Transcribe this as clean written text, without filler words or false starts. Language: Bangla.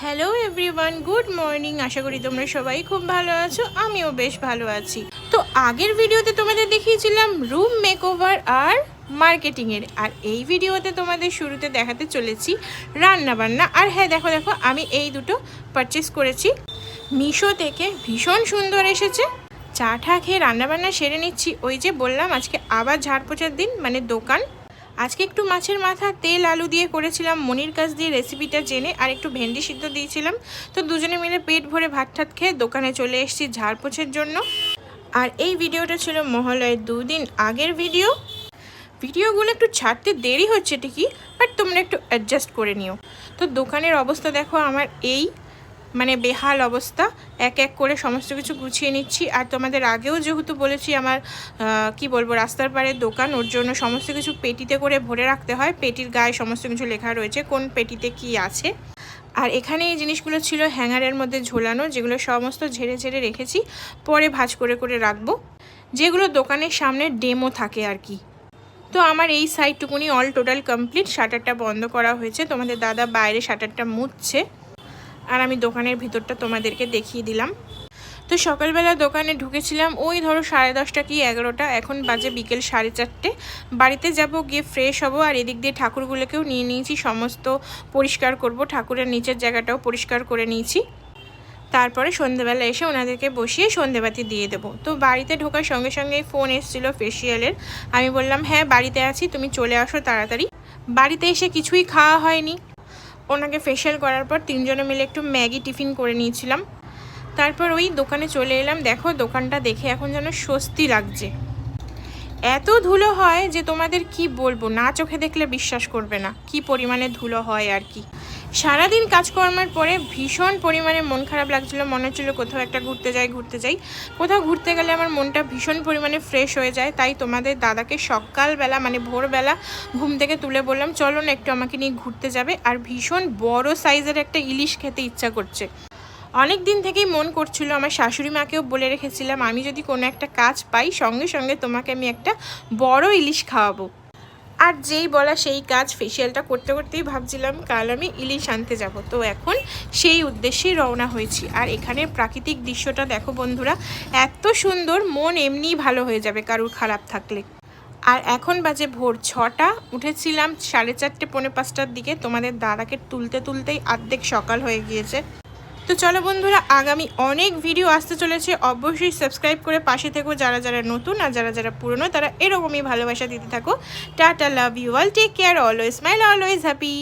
Hello everyone, good morning. আশা করি তোমরা সবাই খুব ভালো আছো, আমিও বেশ ভালো আছি। তো আগের ভিডিওতে তোমাদের দেখিয়েছিলাম রুম মেকওভার আর মার্কেটিংয়ের, আর এই ভিডিওতে তোমাদের শুরুতে দেখাতে চলেছি রান্নাবান্না। আর হ্যাঁ, দেখো দেখো আমি এই দুটো পারচেস করেছি মিশো থেকে, ভীষণ সুন্দর এসেছে। চা ঠা খেয়ে রান্নাবান্না সেরে নিচ্ছি। ওই যে বললাম আজকে আবার ঝাড় পোছার দিন, মানে দোকান। আজকে একটু মাছের মাথা তেল আলু দিয়ে করেছিলাম, মনির কাছ দিয়ে রেসিপিটা জেনে, আর একটু ভেন্ডি সিদ্ধ দিয়েছিলাম। তো দুজনে মিলে পেট ভরে ভাত ঠাত খেয়ে দোকানে চলে এসেছি ঝাড় পোছার জন্য। আর এই ভিডিওটা ছিল মহালয়ের 2 দিন আগের ভিডিওগুলো একটু ছাড়তে দেরি হচ্ছে ঠিকই, বাট তোমরা একটু অ্যাডজাস্ট করে নিও। তো দোকানের অবস্থা দেখো আমার এই, মানে বেহাল অবস্থা। এক এক করে সমস্ত কিছু গুছিয়ে নিচ্ছি। আর তোমাদের আগেও যেহেতু বলেছি আমার কি বলবো, রাস্তার পাড়ের দোকান, ওর জন্য সমস্ত কিছু পেটিতে করে ভরে রাখতে হয়। পেটির গায়ে সমস্ত কিছু লেখা রয়েছে কোন পেটিতে কি আছে। আর এখানে এই জিনিসগুলো ছিল হ্যাঙ্গারের মধ্যে ঝোলানো, যেগুলো সমস্ত ঝেড়ে ঝেড়ে রেখেছি, পরে ভাঁজ করে করে রাখবো, যেগুলো দোকানের সামনে ডেমো থাকে আর কি। তো আমার এই সাইডটুকুনি অল টোটাল কমপ্লিট। শাটারটা বন্ধ করা হয়েছে, তোমাদের দাদা বাইরে শাটারটা মুছছে, আর আমি দোকানের ভিতরটা তোমাদেরকে দেখিয়ে দিলাম। তো সকালবেলা দোকানে ঢুকেছিলাম ওই ধরো 10:30 কি 11টা, এখন বাজে বিকেল 4:30। বাড়িতে যাব, গিয়ে ফ্রেশ হব, আর এদিক দিয়ে ঠাকুরগুলোকেও নিয়ে নিয়েছি, সমস্ত পরিষ্কার করব, ঠাকুরের নিচের জায়গাটাও পরিষ্কার করে নিয়েছি। তারপরে সন্ধেবেলা এসে ওনাদেরকে বসিয়ে সন্ধেবাতি দিয়ে দেবো। তো বাড়িতে ঢোকার সঙ্গে সঙ্গে ফোন এসেছিলো ফেসিয়ালের। আমি বললাম হ্যাঁ বাড়িতে আছি, তুমি চলে আসো তাড়াতাড়ি। বাড়িতে এসে কিছুই খাওয়া হয়নি। ওনাকে ফেশিয়াল করার পর তিনজনে মিলে একটু ম্যাগি টিফিন করে নিয়েছিলাম। তারপর ওই দোকানে চলে এলাম। দেখো দোকানটা দেখে এখন যেন স্বস্তি লাগছে। এত ধুলো হয় যে তোমাদের কি বলবো, না চোখে দেখলে বিশ্বাস করবে না কি পরিমাণে ধুলো হয় আর কি। সারাদিন কাজকর্মের পরে ভীষণ পরিমাণে মন খারাপ লাগছিলো, মনে হচ্ছিলো কোথাও একটা ঘুরতে যাই। কোথাও ঘুরতে গেলে আমার মনটা ভীষণ পরিমাণে ফ্রেশ হয়ে যায়। তাই তোমাদের দাদাকে সকালবেলা, মানে ভোরবেলা ঘুম থেকে তুলে বললাম চলো না একটু আমাকে নিয়ে ঘুরতে যাবে। আর ভীষণ বড় সাইজের একটা ইলিশ খেতে ইচ্ছা করছে। অনেক দিন থেকেই মন করছিল, আমার শাশুড়ি মাকেও বলে রেখেছিলাম আমি যদি কোনো একটা কাজ পাই সঙ্গে সঙ্গে তোমাকে আমি একটা বড় ইলিশ খাওয়াবো। আর যেই বলা সেই কাজ, ফেসিয়ালটা করতে করতেই ভাবছিলাম কাল আমি ইলিশ আনতে যাব। তো এখন সেই উদ্দেশ্যেই রওনা হয়েছি। আর এখানের প্রাকৃতিক দৃশ্যটা দেখো বন্ধুরা, এত সুন্দর, মন এমনিই ভালো হয়ে যাবে কারুর খারাপ থাকলে। আর এখন বাজে ভোর 6টা, উঠেছিলাম 4:30 পৌনে 5টার দিকে। তোমাদের দাদাকে তুলতে তুলতেই অর্ধেক সকাল হয়ে গিয়েছে। তো চলো বন্ধুরা, আগামী অনেক ভিডিও আসতে চলেছে, অবশ্যই সাবস্ক্রাইব করে পাশে থেকো যারা যারা নতুন, আর যারা যারা পুরনো তারা এরকমই ভালোবাসা দিতে থাকো। টাটা, love you all, take care, always smile, always happy.